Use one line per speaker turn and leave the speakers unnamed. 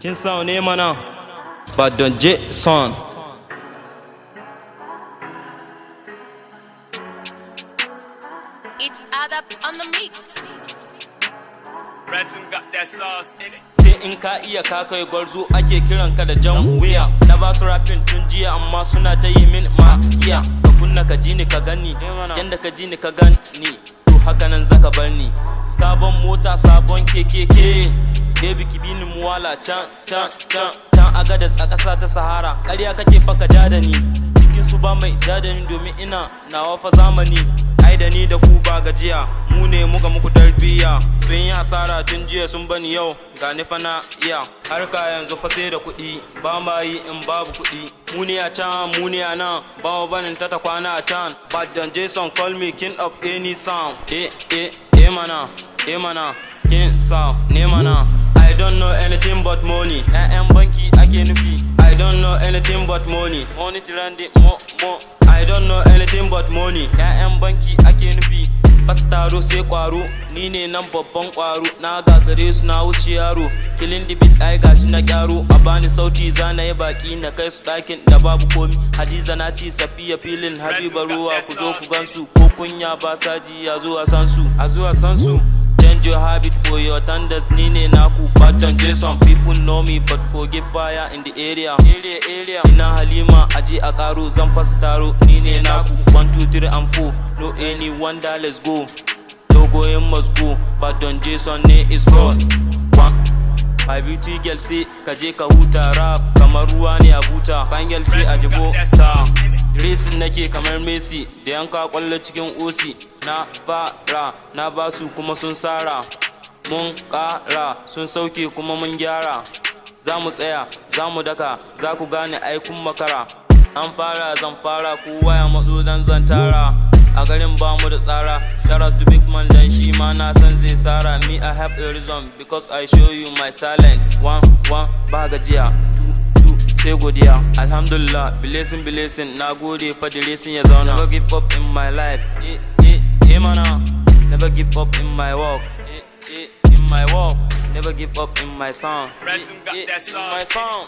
Kin sound ne mana Badon J son.
It's Adap on the mix.
Resin got that sauce in it.
Sai in ka iya ka kai gwarzo ake kiran ka da jan wuya. Na ba su rapping tun jiya amma suna ta yi min makiya. Ka kunna ka ji ni ka gani, yanda ka ji ni ka gani, to haka nan zaka bar ni. Sabon mota sabon keke, baby ki bi ni muwala can Agadas a ƙasa ta Sahara. Ƙarya kake faka ja da ni, cikin su ba mai ja da ni domin ina nawa fa zamani. Ai da ni da ku ba gajiya, mu ne muka muku tarbiyya. Sun yi asara tun jiya sun bani yau, ga ni fa na iya. Harka yanzu fa sai da kuɗi, ba ma yi in babu kuɗi. Mu ne a can, mu ne a nan, ba mu banin ta kwana a can. Badon Jason call me king of any sound. Mana, king sound, ne mana. I don't know anything but money. Ƴaƴan banki ake nufi. I don't know anything but money. Money trending, mo. I don't know anything but money. Ƴaƴan banki ake nufi. Bas taro sai kwaro, ni ne nan babban kwaro. Na gagare su na wuce yaro. Killing the beat ai gashi na gyaro. A bani sauti zana yi baki na kai su ɗakin da babu komi. Hadiza na ci Safiya filin Habiba ruwa ku zo ku gansu. Ko kunya ba saji ya zo a san su. Change your habit for your thunders, Nine Naku, Badon Jason. People know me, but forget fire in the area. Ina Halima, Aji Akaru, Zampas Taro, Nine Naku. 1, 2, 3, and 4. No anyone that let's go. Logo in must go. Badon Jason, name is God. My beauty girl say, kaje ka huta rap, kamar ruwa ne a buta. Fangel ce a jibo ta. Racing nake kamar Messi, da yanka kwallo cikin OC. Na fara, na basu kuma sun sara. Mun kara, sun sauke kuma mun gyara. Za mu tsaya, za mu daka, za ku gane aikun makara. An fara zan fara, kowa ya matso dan zan tara. A garin ba mu da tsara, shout out to big man dan shi ma na san zai sara. Me I have a reason because I show you my talent. 1 ba gajiya, 2 sai godiya. Alhamdulillah, blessing, na gode fa da racing ya zauna. Never give up in my life, mana. Never give up in my walk, in my walk. Never give up in my song,
Resin got that
in my
sauce.
song.